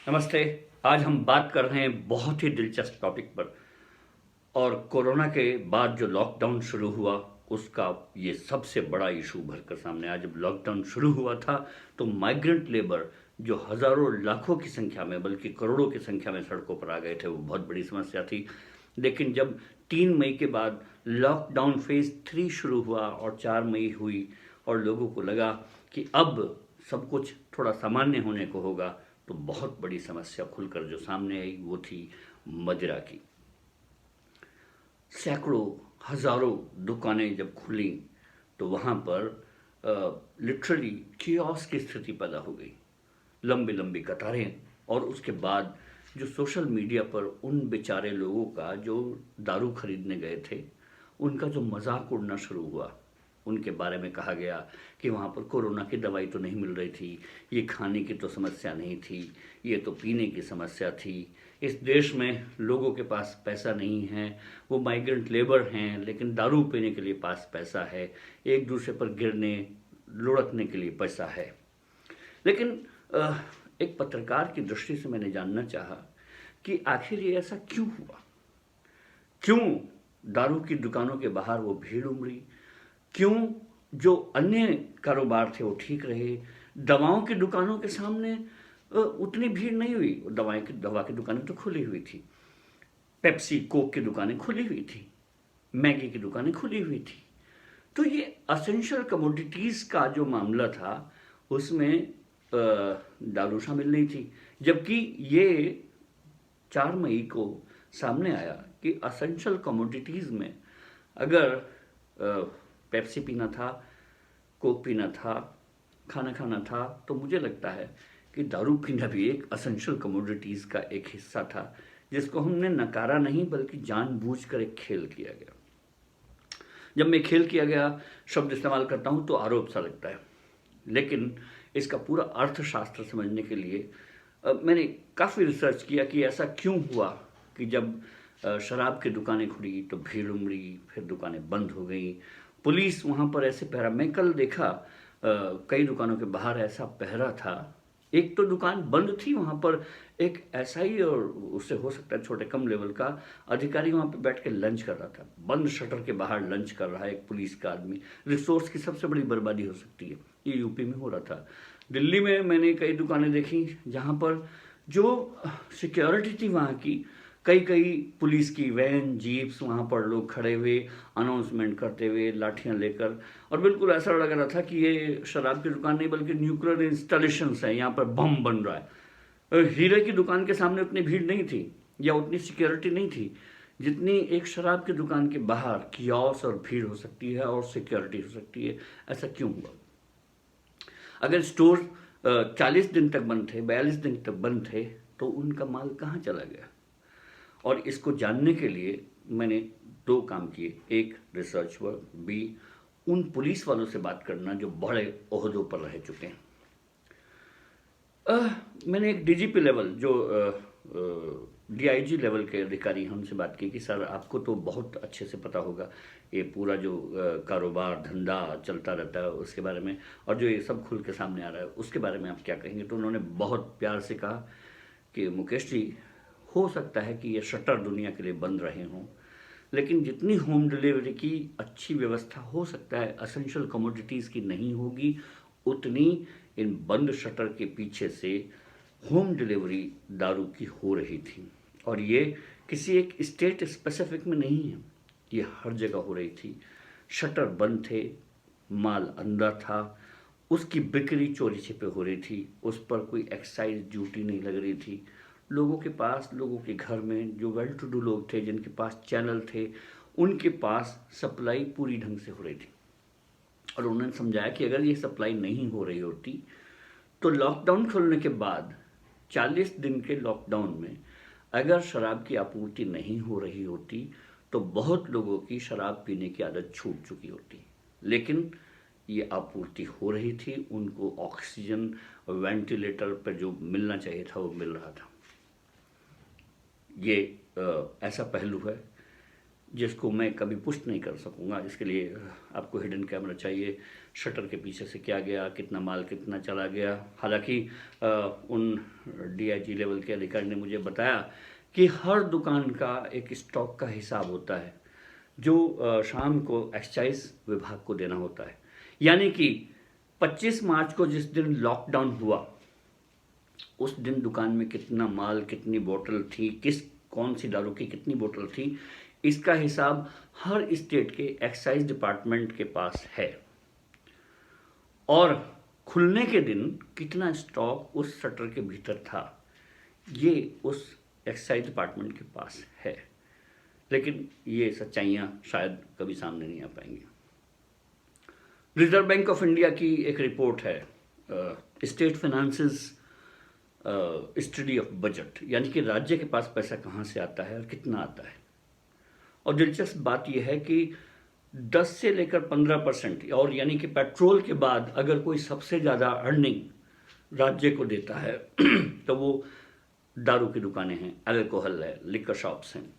नमस्ते। आज हम बात कर रहे हैं बहुत ही दिलचस्प टॉपिक पर। और कोरोना के बाद जो लॉकडाउन शुरू हुआ उसका ये सबसे बड़ा इशू भरकर सामने आया। जब लॉकडाउन शुरू हुआ था तो माइग्रेंट लेबर जो हजारों लाखों की संख्या में बल्कि करोड़ों की संख्या में सड़कों पर आ गए थे, वो बहुत बड़ी समस्या थी। लेकिन जब 3 मई के बाद लॉकडाउन फेज 3 शुरू हुआ और 4 मई हुई और लोगों को लगा कि अब सब कुछ थोड़ा सामान्य होने को होगा, तो बहुत बड़ी समस्या खुलकर जो सामने आई वो थी मदिरा की। सैकड़ों हजारों दुकानें जब खुली तो वहाँ पर लिटरली कियोस्क की स्थिति पैदा हो गई। लंबी लंबी कतारें। और उसके बाद जो सोशल मीडिया पर उन बेचारे लोगों का जो दारू खरीदने गए थे उनका जो मजाक उड़ना शुरू हुआ। उनके बारे में कहा गया कि वहाँ पर कोरोना की दवाई तो नहीं मिल रही थी, ये खाने की तो समस्या नहीं थी, ये तो पीने की समस्या थी, इस देश में लोगों के पास पैसा नहीं है, वो माइग्रेंट लेबर हैं लेकिन दारू पीने के लिए पास पैसा है, एक दूसरे पर गिरने लुढ़कने के लिए पैसा है। लेकिन एक पत्रकार की दृष्टि से मैंने जानना चाहा कि आखिर ये ऐसा क्यों हुआ। क्यों दारू की दुकानों के बाहर वो भीड़ उमड़ी। क्यों जो अन्य कारोबार थे वो ठीक रहे। दवाओं की दुकानों के सामने उतनी भीड़ नहीं हुई। दवा की दुकानें तो खुली हुई थी, पेप्सी कोक की दुकानें खुली हुई थी, मैगी की दुकानें खुली हुई थी। तो ये असेंशियल कमोडिटीज का जो मामला था उसमें दारू शामिल नहीं थी। जबकि ये 4 मई को सामने आया कि असेंशियल कमोडिटीज में अगर पेप्सी पीना था, कोक पीना था, खाना खाना था, तो मुझे लगता है कि दारू पीना भी एक असेंशियल कमोडिटीज का एक हिस्सा था, जिसको हमने नकारा नहीं बल्कि जानबूझकर एक खेल किया गया। जब मैं खेल किया गया शब्द इस्तेमाल करता हूँ तो आरोप सा लगता है, लेकिन इसका पूरा अर्थशास्त्र समझने के लिए मैंने काफ़ी रिसर्च किया कि ऐसा क्यों हुआ कि जब शराब की दुकानें खुली तो भीड़ उमड़ी, फिर दुकानें बंद हो गई। पुलिस वहाँ पर ऐसे पहरा, मैं कल देखा कई दुकानों के बाहर ऐसा पहरा था। एक तो दुकान बंद थी, वहाँ पर एक एसआई और उससे हो सकता है छोटे कम लेवल का अधिकारी वहाँ पे बैठ के लंच कर रहा था। बंद शटर के बाहर लंच कर रहा है एक पुलिस का आदमी। रिसोर्स की सबसे बड़ी बर्बादी हो सकती है। ये यूपी में हो रहा था। दिल्ली में मैंने कई दुकानें देखी जहाँ पर जो सिक्योरिटी थी वहाँ की, कई कई पुलिस की वैन जीप्स वहाँ पर लोग खड़े हुए अनाउंसमेंट करते हुए लाठियाँ लेकर। और बिल्कुल ऐसा लग रहा था कि ये शराब की दुकान नहीं बल्कि न्यूक्लियर इंस्टॉलेशंस है, यहाँ पर बम बन रहा है। हीरे की दुकान के सामने उतनी भीड़ नहीं थी या उतनी सिक्योरिटी नहीं थी जितनी एक शराब की दुकान के बाहर कियोस्क और भीड़ हो सकती है और सिक्योरिटी हो सकती है। ऐसा क्यों हुआ? अगर स्टोर 40 दिन तक बंद थे, 42 दिन तक बंद थे, तो उनका माल कहाँ चला गया? और इसको जानने के लिए मैंने 2 काम किए। एक, रिसर्च वर्क। बी, उन पुलिस वालों से बात करना जो बड़े ओहदों पर रह चुके हैं। मैंने एक डीजीपी लेवल जो डीआईजी लेवल के अधिकारी हैं उनसे बात की कि सर आपको तो बहुत अच्छे से पता होगा ये पूरा जो कारोबार धंधा चलता रहता है उसके बारे में, और जो ये सब खुल के सामने आ रहा है उसके बारे में आप क्या कहेंगे? तो उन्होंने बहुत प्यार से कहा कि मुकेश जी, हो सकता है कि ये शटर दुनिया के लिए बंद रहे हों, लेकिन जितनी होम डिलीवरी की अच्छी व्यवस्था हो सकता है असेंशियल कमोडिटीज़ की नहीं होगी, उतनी इन बंद शटर के पीछे से होम डिलीवरी दारू की हो रही थी। और ये किसी एक स्टेट स्पेसिफिक में नहीं है, ये हर जगह हो रही थी। शटर बंद थे, माल अंदर था, उसकी बिक्री चोरी छिपे हो रही थी, उस पर कोई एक्साइज ड्यूटी नहीं लग रही थी। लोगों के पास, लोगों के घर में जो वेल टू डू लोग थे जिनके पास चैनल थे, उनके पास सप्लाई पूरी ढंग से हो रही थी। और उन्होंने समझाया कि अगर ये सप्लाई नहीं हो रही होती तो लॉकडाउन खुलने के बाद 40 दिन के लॉकडाउन में अगर शराब की आपूर्ति नहीं हो रही होती तो बहुत लोगों की शराब पीने की आदत छूट चुकी होती। लेकिन ये आपूर्ति हो रही थी, उनको ऑक्सीजन वेंटिलेटर पर जो मिलना चाहिए था वो मिल रहा था। ये ऐसा पहलू है जिसको मैं कभी पुष्ट नहीं कर सकूंगा। इसके लिए आपको हिडन कैमरा चाहिए, शटर के पीछे से क्या गया, कितना माल कितना चला गया। हालांकि उन डीआईजी लेवल के अधिकारी ने मुझे बताया कि हर दुकान का एक स्टॉक का हिसाब होता है जो शाम को एक्साइज विभाग को देना होता है। यानी कि 25 मार्च को जिस दिन लॉकडाउन हुआ उस दिन दुकान में कितना माल, कितनी बोतल थी, कौन सी दारू की कितनी बोतल थी, इसका हिसाब हर स्टेट के एक्साइज डिपार्टमेंट के पास है। और खुलने के दिन कितना स्टॉक उस शटर के भीतर था, ये उस एक्साइज डिपार्टमेंट के पास है। लेकिन ये सच्चाइयाँ शायद कभी सामने नहीं आ पाएंगी। रिजर्व बैंक ऑफ इंडिया की एक रिपोर्ट है, state finances study of budget, यानी कि राज्य के पास पैसा कहाँ से आता है और कितना आता है। और दिलचस्प बात यह है कि 10 से लेकर 15%, और यानी कि पेट्रोल के बाद अगर कोई सबसे ज़्यादा अर्निंग राज्य को देता है तो वो दारू की दुकानें हैं, अल्कोहल है, लिकर शॉप्स हैं।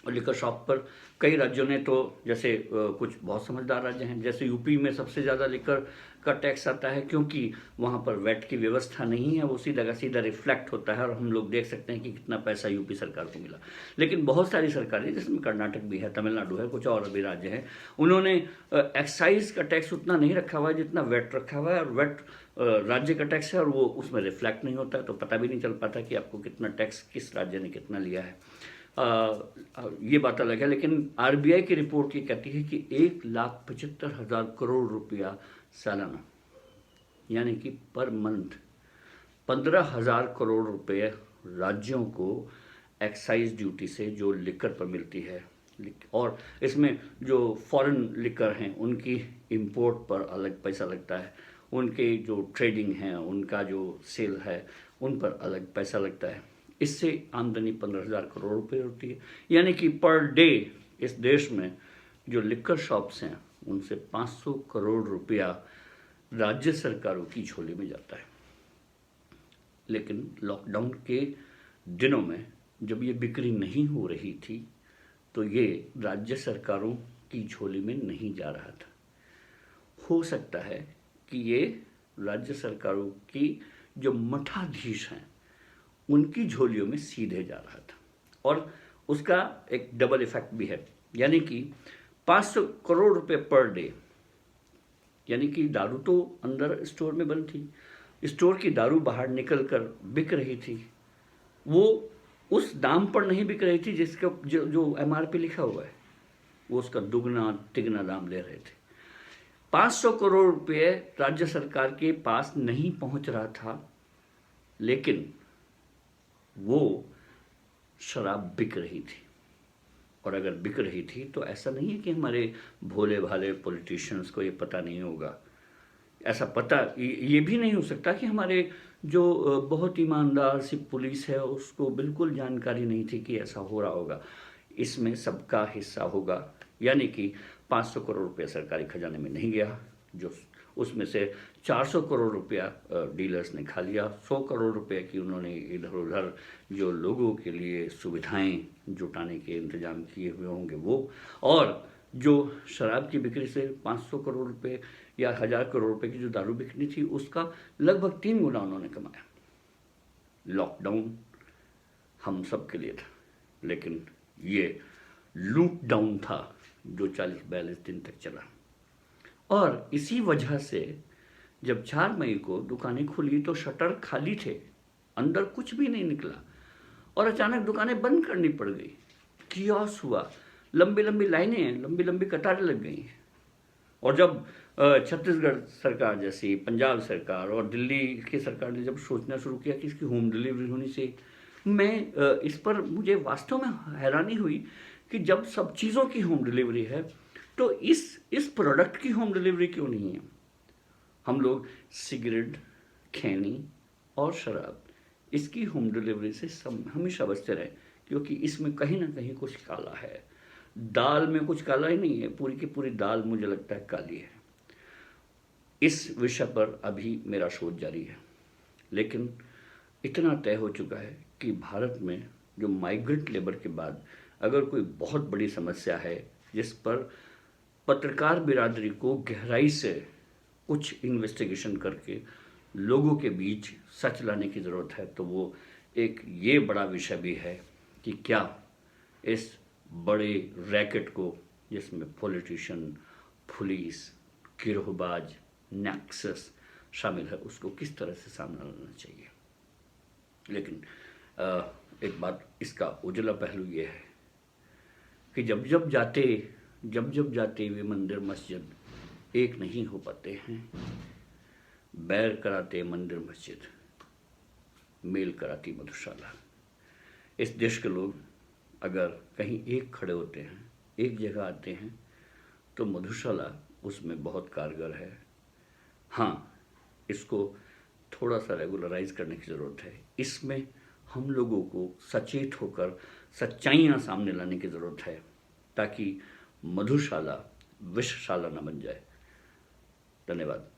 और लिकर शॉप पर कई राज्यों ने तो, जैसे कुछ बहुत समझदार राज्य हैं, जैसे यूपी में सबसे ज़्यादा लिकर का टैक्स आता है क्योंकि वहाँ पर वैट की व्यवस्था नहीं है, वो सीधा रिफ्लेक्ट होता है और हम लोग देख सकते हैं कि कितना पैसा यूपी सरकार को मिला। लेकिन बहुत सारी सरकारें, जिसमें कर्नाटक भी है, तमिलनाडु है, कुछ और भी राज्य हैं, उन्होंने एक्साइज का टैक्स उतना नहीं रखा हुआ है जितना वैट रखा हुआ है। और वैट राज्य का टैक्स है और वो उसमें रिफ्लेक्ट नहीं होता है, तो पता भी नहीं चल पाता कि आपको कितना टैक्स किस राज्य ने कितना लिया है। ये बात अलग है। लेकिन आरबीआई की रिपोर्ट ये कहती है कि 1,75,000 करोड़ रुपया सालाना, यानी कि पर मंथ 15,000 करोड़ रुपए राज्यों को एक्साइज ड्यूटी से जो लिकर पर मिलती है। और इसमें जो फॉरेन लिकर हैं उनकी इंपोर्ट पर अलग पैसा लगता है, उनके जो ट्रेडिंग है, उनका जो सेल है, उन पर अलग पैसा लगता है। इससे आमदनी 15,000 करोड़ रुपए होती है। यानी कि पर डे इस देश में जो लिकर शॉप्स हैं उनसे 500 करोड़ रुपया राज्य सरकारों की झोली में जाता है। लेकिन लॉकडाउन के दिनों में जब ये बिक्री नहीं हो रही थी तो ये राज्य सरकारों की झोली में नहीं जा रहा था। हो सकता है कि ये राज्य सरकारों की जो मठाधीश हैं उनकी झोलियों में सीधे जा रहा था। और उसका एक डबल इफेक्ट भी है, यानी कि 500 करोड़ रुपए पर डे, यानी कि दारू तो अंदर स्टोर में बंद थी, स्टोर की दारू बाहर निकल कर बिक रही थी, वो उस दाम पर नहीं बिक रही थी जिसका जो एमआरपी लिखा हुआ है, वो उसका दुगना तिगना दाम ले रहे थे। 500 करोड़ रुपए राज्य सरकार के पास नहीं पहुंच रहा था, लेकिन वो शराब बिक रही थी। और अगर बिक रही थी तो ऐसा नहीं है कि हमारे भोले भाले पॉलिटिशियंस को ये पता नहीं होगा। ऐसा पता ये भी नहीं हो सकता कि हमारे जो बहुत ईमानदार सी पुलिस है उसको बिल्कुल जानकारी नहीं थी कि ऐसा हो रहा होगा। इसमें सबका हिस्सा होगा, यानी कि 500 करोड़ रुपया सरकारी खजाने में नहीं गया, जो उसमें से 400 करोड़ रुपया डीलर्स ने खा लिया। 100 करोड़ रुपए की उन्होंने इधर उधर जो लोगों के लिए सुविधाएं जुटाने के इंतजाम किए हुए होंगे वो, और जो शराब की बिक्री से 500 करोड़ रुपए या 1000 करोड़ रुपए की जो दारू बिकनी थी उसका लगभग 3 गुना उन्होंने कमाया। लॉकडाउन हम सब के लिए था, लेकिन ये लूट डाउन था जो 40-42 दिन तक चला। और इसी वजह से जब 4 मई को दुकानें खुली तो शटर खाली थे, अंदर कुछ भी नहीं निकला, और अचानक दुकानें बंद करनी पड़ गई। कियोस्क हुआ, लंबी लंबी लाइनें हैं, लंबी लंबी कतारें लग गई हैं। और जब छत्तीसगढ़ सरकार जैसी, पंजाब सरकार और दिल्ली की सरकार ने जब सोचना शुरू किया कि इसकी होम डिलीवरी होनी चाहिए, मैं इस पर मुझे वास्तव में हैरानी हुई कि जब सब चीज़ों की होम डिलीवरी है तो इस प्रोडक्ट की होम डिलीवरी क्यों नहीं है। हम लोग सिगरेट, खैनी और शराब, इसकी होम डिलीवरी से सब हमेशा बचते रहे, क्योंकि इसमें कहीं ना कहीं कुछ काला है। दाल में कुछ काला ही नहीं है, पूरी की पूरी दाल मुझे लगता है काली है। इस विषय पर अभी मेरा शोध जारी है, लेकिन इतना तय हो चुका है कि भारत में जो माइग्रेंट लेबर के बाद अगर कोई बहुत बड़ी समस्या है जिस पर पत्रकार बिरादरी को गहराई से कुछ इन्वेस्टिगेशन करके लोगों के बीच सच लाने की ज़रूरत है। तो वो एक ये बड़ा विषय भी है कि क्या इस बड़े रैकेट को, जिसमें पॉलिटिशियन, पुलिस, गिरोहबाज, नेक्सस शामिल है, उसको किस तरह से सामना लाना चाहिए। लेकिन एक बात, इसका उजला पहलू ये है कि जब जब जाते वे मंदिर मस्जिद एक नहीं हो पाते हैं, बैर कराते मंदिर मस्जिद, मेल कराती मधुशाला। इस देश के लोग अगर कहीं एक खड़े होते हैं, एक जगह आते हैं, तो मधुशाला उसमें बहुत कारगर है। हाँ, इसको थोड़ा सा रेगुलराइज करने की ज़रूरत है। इसमें हम लोगों को सचेत होकर सच्चाइयाँ सामने लाने की ज़रूरत है, ताकि मधुशाला विषशाला न बन जाए। धन्यवाद।